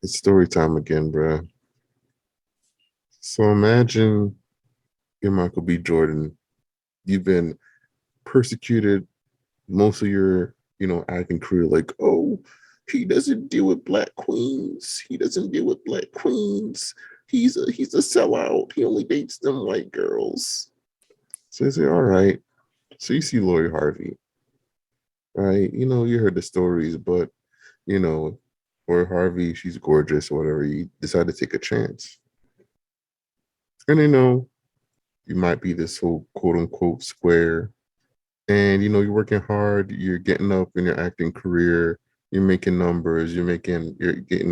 It's story time again, bro. So imagine you're Michael B. Jordan. You've been persecuted most of your, acting career. Like, oh, he doesn't deal with black queens. He doesn't deal with black queens. He's a sellout. He only dates them white girls. So I say, all right. So you see Lori Harvey, right? You heard the stories, but you know, Lori Harvey, she's gorgeous or whatever. You decide to take a chance. And you might be this whole quote unquote square. And you're working hard, you're getting up in your acting career, you're making numbers, you're getting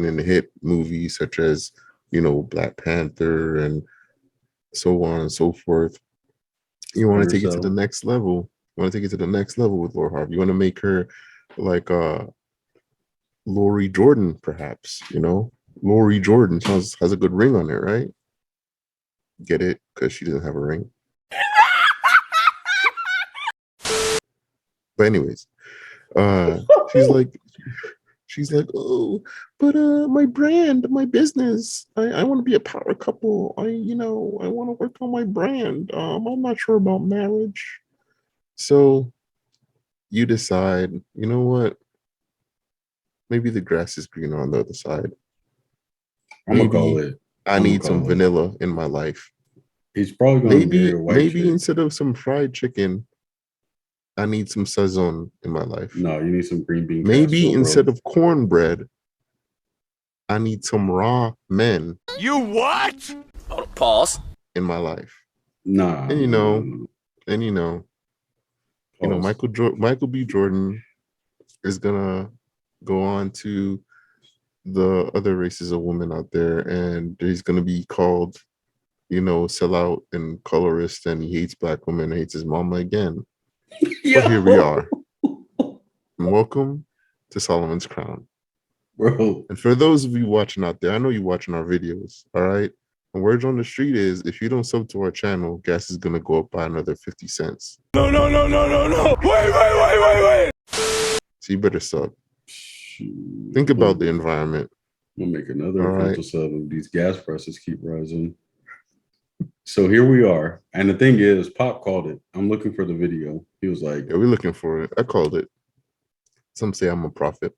in hit movies such as, Black Panther and so on and so forth. You want to Splinter take it to the Cell. next level. You want to take it to the next level with Laura Harvey. You want to make her like Lori Jordan, perhaps. Lori Jordan sounds has a good ring on it, right? Get it? Because she doesn't have a ring. But anyways, uh she's like she's like, oh, but my brand, my business, I want to be a power couple. I want to work on my brand. I'm not sure about marriage. So you decide, you know what? Maybe the grass is greener on the other side. I'm gonna call Maybe it. I I'm gonna need some call it. vanilla in my life. He's probably gonna marry Maybe, a white maybe chick. instead of some fried chicken, I need some sazon in my life. No, you need some green bean Maybe casserole, instead bro. of cornbread, I need some raw men You what? Pause. in my life. Nah, And no, no, no, no. and Pause. Michael B. Jordan is gonna go on to the other races of women out there, and he's gonna be called, sellout and colorist, and he hates black women, hates his mama again. But here we Yo, are, and welcome to Solomon's Crown. bro. And for those of you watching out there, I know you watching our videos, all right? And word on the street is if you don't sub to our channel, gas is gonna go up by another 50 cents. No, no, no, no, no, no. Wait. So you better sub. Shoot. Think about the environment. We'll make All another account right. to sub if these gas prices keep rising. So here we are. And the thing is, Pop called it. I'm looking for the video. He was like, Yeah, we're looking for it. I called it. Some say I'm a prophet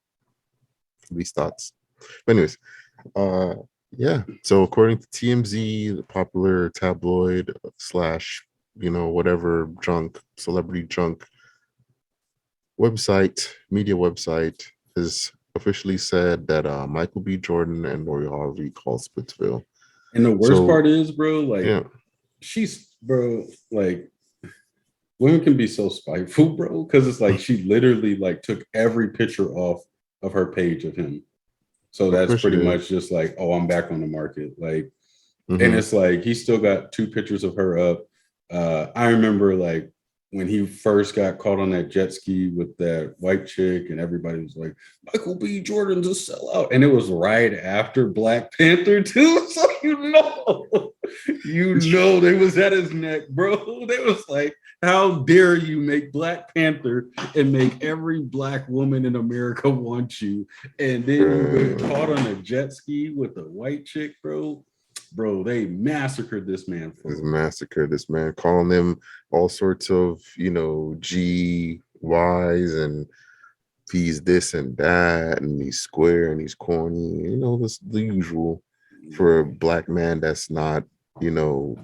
for these thoughts. But anyways, uh yeah. So according to TMZ, the popular tabloid slash, whatever junk, celebrity junk website, media website, has officially said that Michael B. Jordan and Lori Harvey called Splitsville. and the worst So part is, bro, like yeah, bro, like women can be so spiteful, bro, because it's like she literally like took every picture off of her page of him. So of that's course she pretty did. much just like, oh, I'm back on the market. Like, and Mm-hmm. it's like he still got two pictures of her up. I remember like when he first got caught on that jet ski with that white chick, and everybody was like, Michael B. Jordan's a sellout. And it was right after Black Panther, too. So they was at his neck, bro. They was like, how dare you make Black Panther and make every black woman in America want you? And then you get caught on a jet ski with a white chick, bro. Bro, they massacred this man This for massacre, this man calling them all sorts of, G Y's and he's this and that, and he's square and he's corny, this the usual for a bro. black man that's not, you know,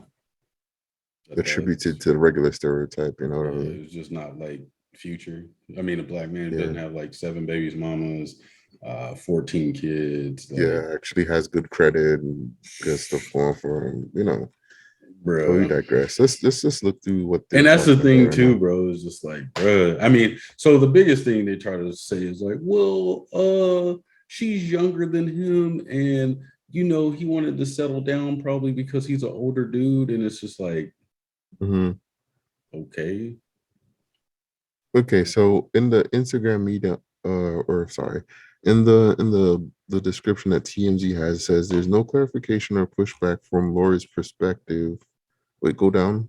attributed That's to the regular stereotype, you know what I yeah, mean? it's just not like Future. I mean, a black man Yeah. doesn't have like seven babies, mamas, 14 kids, like Yeah, actually has good credit and good stuff going for him. But we bro. digress. Let's just look through what they're And that's the talking about thing right now. too, bro. Is just like, bro. I mean, so the biggest thing they try to say is like, well, she's younger than him, and he wanted to settle down probably because he's an older dude, and it's just like, Hmm. okay, Okay, so in the Instagram media, or sorry, in the description that TMZ has says there's no clarification or pushback from Lori's perspective. Wait, go down.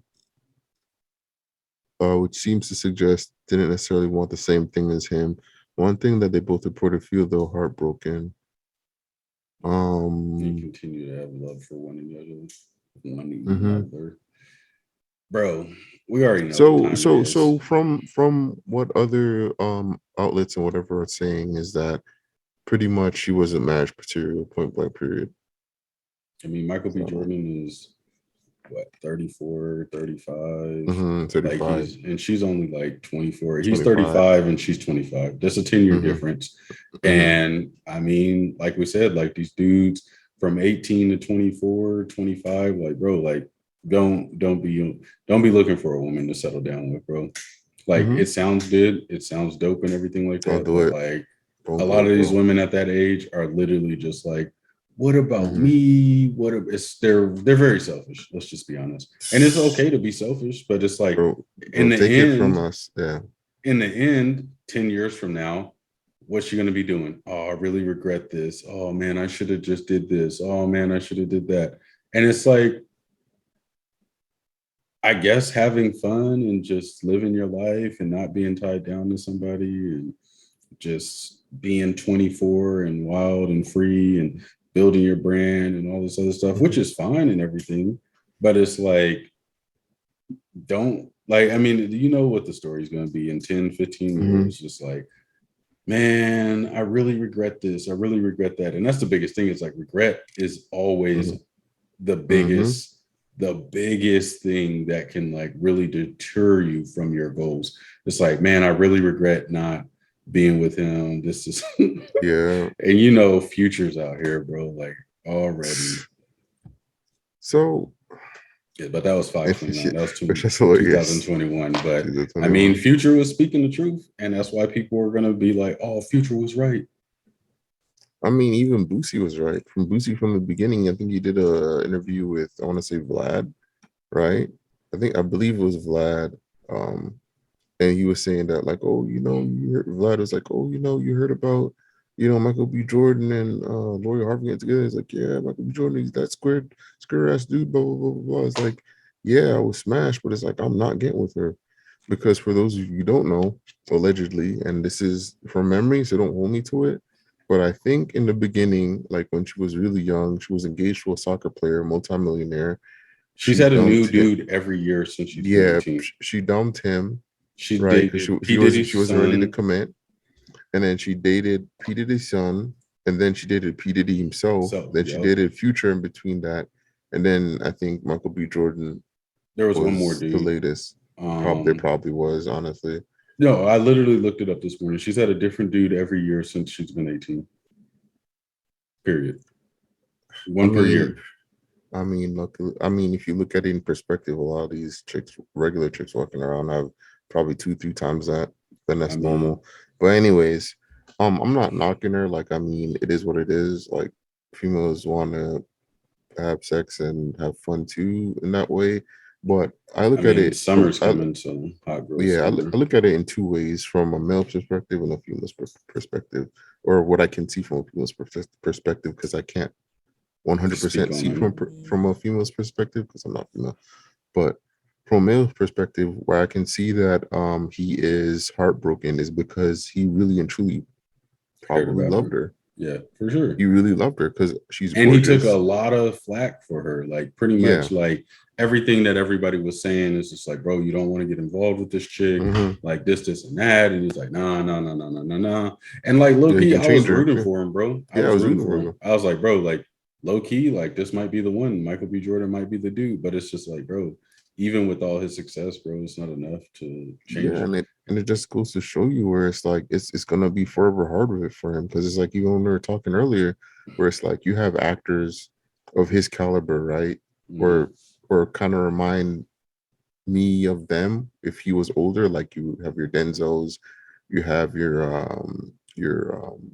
Which seems to suggest didn't necessarily want the same thing as him. One thing that they both reported feel though heartbroken. And continue to have love for one another. Bro, we already know what time it is. So from what other outlets and whatever are saying is that pretty much she wasn't marriage material, point blank period. I mean, Michael B. Jordan is what, 34, 35? 35. Like and she's only like 24. He's 35 and she's 25. That's a 10-year difference. And I mean, like we said, like these dudes from 18 to 24, 25, like, bro, like don't be looking for a woman to settle down with, bro. Like it sounds good, it sounds dope and everything like that. But like a lot of these women at that age are literally just like, what about me? They're very selfish. Let's just be honest. And it's okay to be selfish, but it's like in the end, from us, yeah. In the end, 10 years from now, what's she gonna be doing? Oh, I really regret this. Oh man, I should have just did this. Oh man, I should have did that. And it's like, I guess having fun and just living your life and not being tied down to somebody and just being 24 and wild and free and building your brand and all this other stuff, which is fine and everything. But it's like, don't like, I mean, you know what the story's going to be in 10, 15 years. Just like, man, I really regret this. I really regret that. And that's the biggest thing. It's like regret is always the biggest thing that can like really deter you from your goals. It's like, man, I really regret not being with him. This is yeah. And you know, Future's out here, bro, like already. So yeah, but that was 529. That was 2021. But I mean, Future was speaking the truth, and that's why people were gonna be like, "Oh, Future was right." I mean, even Boosie was right. From Boosie from the beginning, I think he did a interview with, I want to say Vlad, right? I believe it was Vlad. And he was saying that, like, oh, you know, Vlad was like, oh, you know, you heard about, you know, Michael B. Jordan and Lori Harvey get together. He's like, yeah, Michael B. Jordan, he's that square ass dude, blah, blah, blah, blah, blah. It's like, yeah, I was smashed, but it's like, I'm not getting with her. Because for those of you who don't know, allegedly, and this is from memory, so don't hold me to it, but I think in the beginning, like when she was really young, she was engaged to a soccer player, multimillionaire. She's had a new dude every year since she's 18. She dumped him. She right, dated she wasn't ready to commit, and then she dated P Diddy's son, and then she dated P Diddy himself. Then she dated Future in between that, and then I think Michael B. Jordan. There was one more dude. The latest. There probably was, honestly. No, I literally looked it up this morning. She's had a different dude every year since she's been 18. Period. One per year. I mean, look. I mean, if you look at it in perspective, a lot of these chicks, regular chicks walking around, have probably 2-3 times that, then that's normal. But anyways, I'm not knocking her. Like, I mean, it is what it is. Like, females want to have sex and have fun too in that way. But I look at it. Summer's coming, so hot girls. Yeah, I look at it in 2 ways: from a male perspective and a female's perspective, or what I can see from a female's perspective, because I can't 100% see from a female's perspective because I'm not female. But from a male's perspective, where I can see that he is heartbroken is because he really and truly probably loved her. Yeah, for sure. He really loved her because she's and gorgeous. He took a lot of flack for her. Like pretty much like everything that everybody was saying is just like, bro, you don't want to get involved with this chick, like this and that. And he's like, nah. And like low key, I was rooting for him, bro. I was rooting for him. I was like, bro, like low key, like this might be the one. Michael B. Jordan might be the dude, but it's just like, bro, even with all his success, bro, it's not enough to change. Yeah, and it just goes to show you where it's like it's gonna be forever hard with it for him, because it's like you and we were talking earlier, where it's like you have actors of his caliber, right? Or kind of remind me of them if he was older. Like you have your Denzels, you have your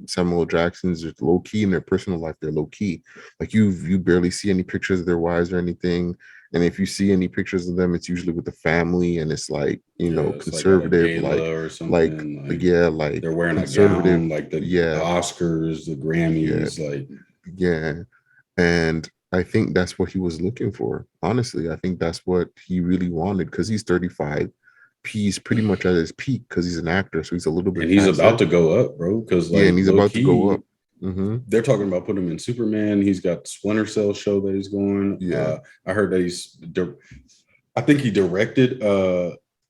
Samuel Jacksons. Are low key in their personal life. They're low key. Like you barely see any pictures of their wives or anything. And if you see any pictures of them, it's usually with the family, and it's like, you know, conservative, like they're wearing a gown, like the Oscars, the Grammys, and I think that's what he was looking for. Honestly, I think that's what he really wanted, because he's 35. He's pretty much at his peak because he's an actor, so he's a little bit. And he's about to go up, bro. Because and he's about to go up. They're talking about putting him in Superman. He's got Splinter Cell show that he's going. Yeah. I heard that I think he directed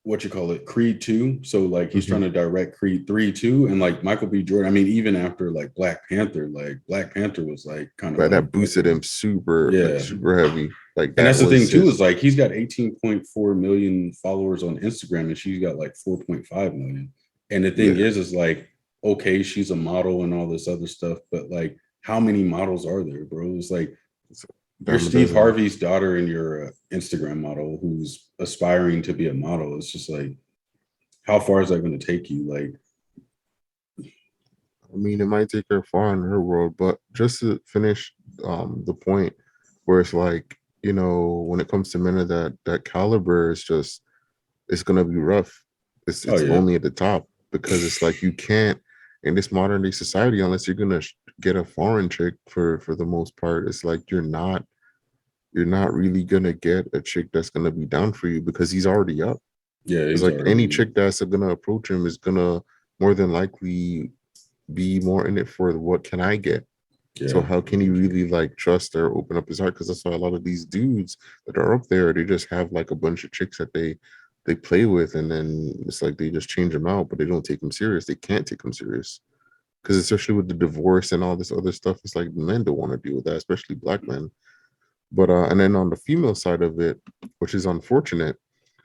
what you call it, Creed 2. So like he's trying to direct Creed 3 too. And like Michael B. Jordan, I mean, even after like Black Panther was like kind of But like that boosted him super heavy. Like and that's the thing too, his, is like he's got 18.4 million followers on Instagram and she's got like 4.5 million. And the thing is like, okay, she's a model and all this other stuff, but like how many models are there, bro? It's like you're Steve Harvey's daughter and you're an Instagram model who's aspiring to be a model. It's just like, how far is that going to take you? Like, I mean, it might take her far in her world, but just to finish the point where it's like, you know, when it comes to men of that caliber, it's gonna be rough. It's lonely at the top because it's like you can't in this modern day society unless you're gonna get a foreign chick for the most part. It's like you're not really gonna get a chick that's gonna be down for you because he's already up. Yeah, it's like any chick that's gonna approach him is gonna more than likely be more in it for what can I get. So how can he really like trust or open up his heart? Because that's why a lot of these dudes that are up there, they just have like a bunch of chicks that they play with, and then it's like they just change them out, but they don't take them serious. They can't take them serious because especially with the divorce and all this other stuff, it's like men don't want to deal with that, especially black men. But and then on the female side of it, which is unfortunate,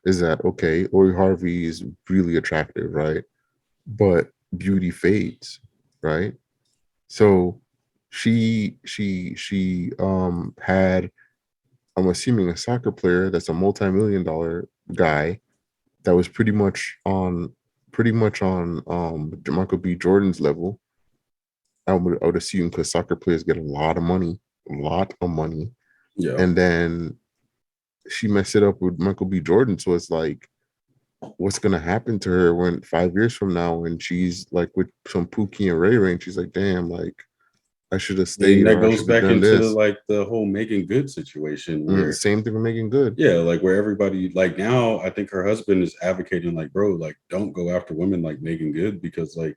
is that okay, Lori Harvey is really attractive, right? But beauty fades, right? So she had, I'm assuming, a soccer player that's a multi-million-dollar guy that was pretty much on Michael B. Jordan's level. I would assume because soccer players get a lot of money. Yeah. And then she messed it up with Michael B. Jordan. So it's like, what's gonna happen to her when 5 years from now when she's like with some Pookie and Ray Ray and she's like, damn, like I should have stayed. And that or I goes should have back done into this. like the whole Megan Good situation where Same thing with Megan Good. Yeah, like where everybody like now I think her husband is advocating like, bro, like don't go after women like Megan Good because like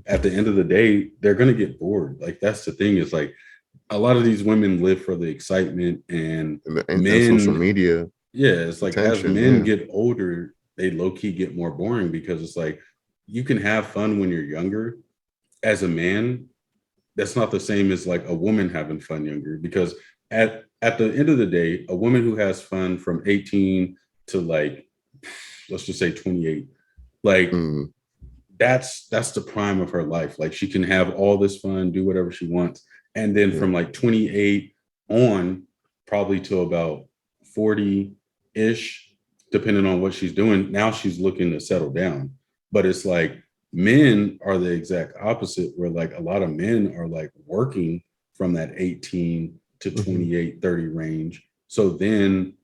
at the end of the day, they're gonna get bored. Like that's the thing, is like a lot of these women live for the excitement and men social media. Yeah, it's like as men get older, they low-key get more boring because it's like you can have fun when you're younger. As a man, that's not the same as like a woman having fun younger, because at the end of the day, a woman who has fun from 18 to like let's just say 28, like that's the prime of her life. Like she can have all this fun, do whatever she wants, and then from like 28 on, probably to about 40-ish, depending on what she's doing, now she's looking to settle down. But it's like men are the exact opposite, where like a lot of men are like working from that 18 to 28, 30 range. So then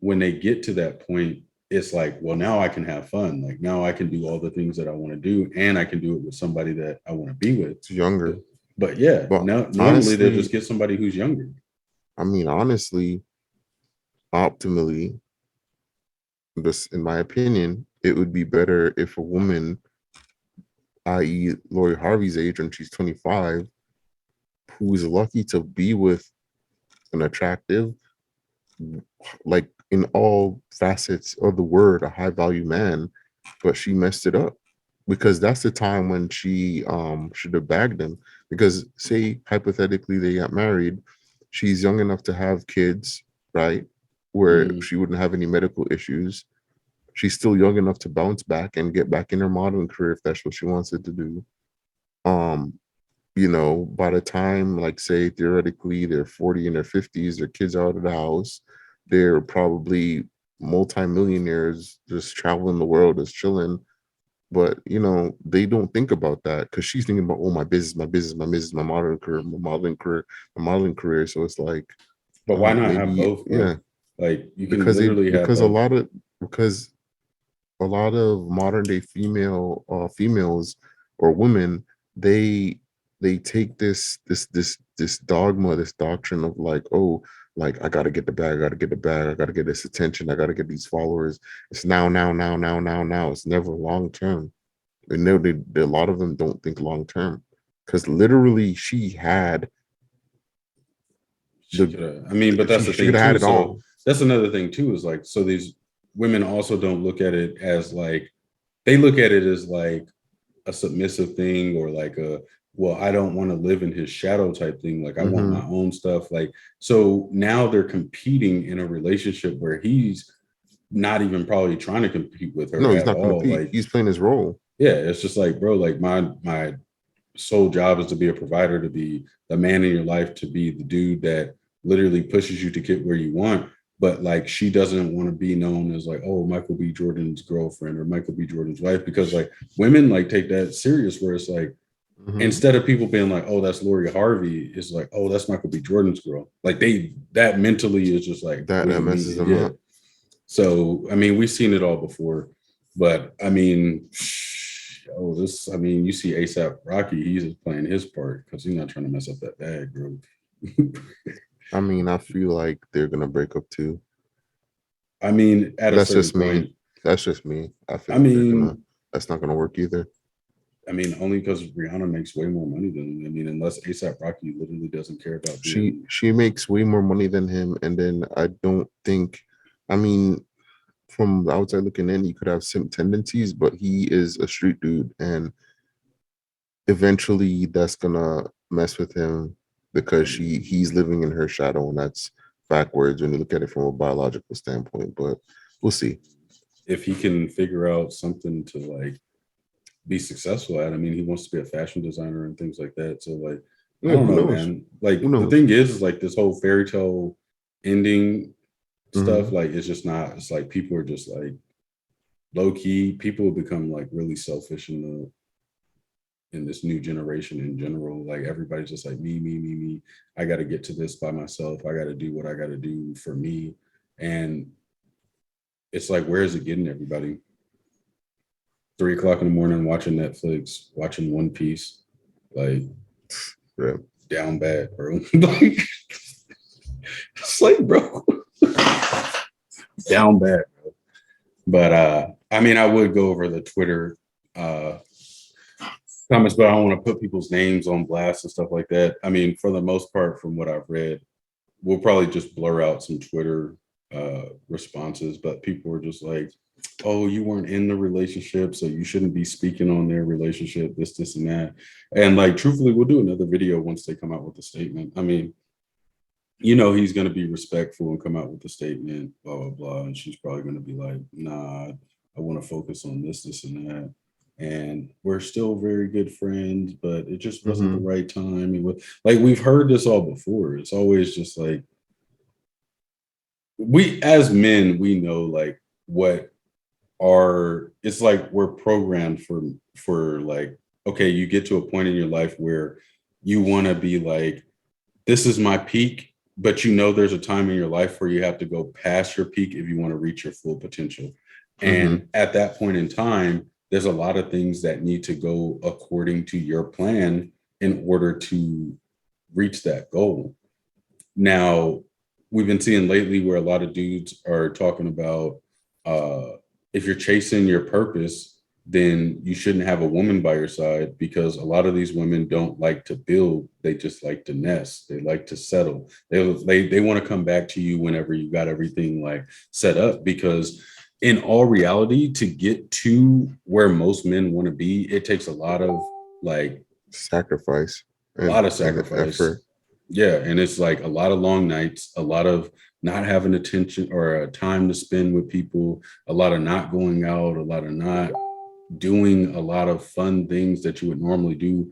when they get to that point, it's like, well, now I can have fun. Like now I can do all the things that I want to do, and I can do it with somebody that I want to be with. It's younger. But yeah, normally they'll just get somebody who's younger. I mean, honestly, optimally, just in my opinion, it would be better if a woman, i.e. Lori Harvey's age when she's 25, who's lucky to be with an attractive, like in all facets of the word, a high value man, but she messed it up, because that's the time when she should have bagged him. Because say hypothetically they got married, she's young enough to have kids, right? Where she wouldn't have any medical issues. She's still young enough to bounce back and get back in her modeling career if that's what she wants it to do. You know, by the time, like, say theoretically they're 40 in their 50s, their kids are out of the house, they're probably multi-millionaires just traveling the world, just chilling. But you know, they don't think about that because she's thinking about, oh, my business, my modeling career. So it's like, but why not have both, bro? Yeah, like you can literally have because both. a lot of modern day females or women, they take this dogma, this doctrine of like, oh, like I gotta get the bag, I gotta get this attention, I gotta get these followers. It's now. It's never long term. And a lot of them don't think long term because literally she had I mean, but that's the she thing could have had too. it So all. that's another thing too, is like, so these women also don't look at it as like, they look at it as like a submissive thing, or like a, well, I don't want to live in his shadow type thing. Like I want my own stuff. Like, so now they're competing in a relationship where he's not even probably trying to compete with her No, he's at not going to all. compete. Like, He's playing his role. yeah, it's just like, bro, like my sole job is to be a provider, to be the man in your life, to be the dude that literally pushes you to get where you want. But like, she doesn't want to be known as like, oh, Michael B. Jordan's girlfriend or Michael B. Jordan's wife, because like women like take that serious, where it's like, instead of people being like, oh, that's Lori Harvey, it's like, oh, that's Michael B. Jordan's girl. Like that mentally is just like, that messes them up. So I mean, we've seen it all before, but I mean, I mean, you see ASAP Rocky, he's just playing his part because he's not trying to mess up that bag, bro. I mean, I feel like they're gonna break up too. I mean, at that's a just certain point, me. That's just me. I feel I like mean, that's not gonna work either. I mean, only because Rihanna makes way more money than him. I mean, unless ASAP Rocky literally doesn't care about she makes way more money than him, and then I don't think, I mean, from the outside looking in, he could have some tendencies, but he is a street dude, and eventually that's gonna mess with him because he's living in her shadow, and that's backwards when you look at it from a biological standpoint. But we'll see if he can figure out something to like be successful at. I mean, he wants to be a fashion designer and things like that. So like, yeah, I don't know, man. Like the thing is like this whole fairy tale ending stuff, like it's just not, it's like people are just like low key, people become like really selfish in this new generation in general. Like everybody's just like me. I got to get to this by myself. I got to do what I got to do for me. And it's like, where is it getting everybody? 3:00 in the morning watching Netflix, watching One Piece, like down bad, bro. Like, it's like, bro, down bad, bro. But I mean, I would go over the Twitter comments, but I don't want to put people's names on blast and stuff like that. I mean, for the most part, from what I've read, we'll probably just blur out some Twitter responses, but people were just like, oh, you weren't in the relationship, so you shouldn't be speaking on their relationship, this and that. And like, truthfully, we'll do another video once they come out with a statement. I mean, you know, he's going to be respectful and come out with a statement, blah, blah, blah. And she's probably going to be like, nah, I want to focus on this and that. And we're still very good friends, but it just wasn't the right time. It was, like, we've heard this all before. It's always just like, we as men, we know like what it's like we're programmed for like, okay, you get to a point in your life where you want to be like, this is my peak, but you know there's a time in your life where you have to go past your peak if you want to reach your full potential. And at that point in time, there's a lot of things that need to go according to your plan in order to reach that goal. Now, we've been seeing lately where a lot of dudes are talking about if you're chasing your purpose, then you shouldn't have a woman by your side, because a lot of these women don't like to build. They just like to nest. They like to settle. They want to come back to you whenever you got everything like set up, because in all reality, to get to where most men want to be, it takes a lot of like sacrifice. A lot of sacrifice. Yeah. And it's like a lot of long nights, a lot of not having attention or time to spend with people, a lot of not going out, a lot of not doing a lot of fun things that you would normally do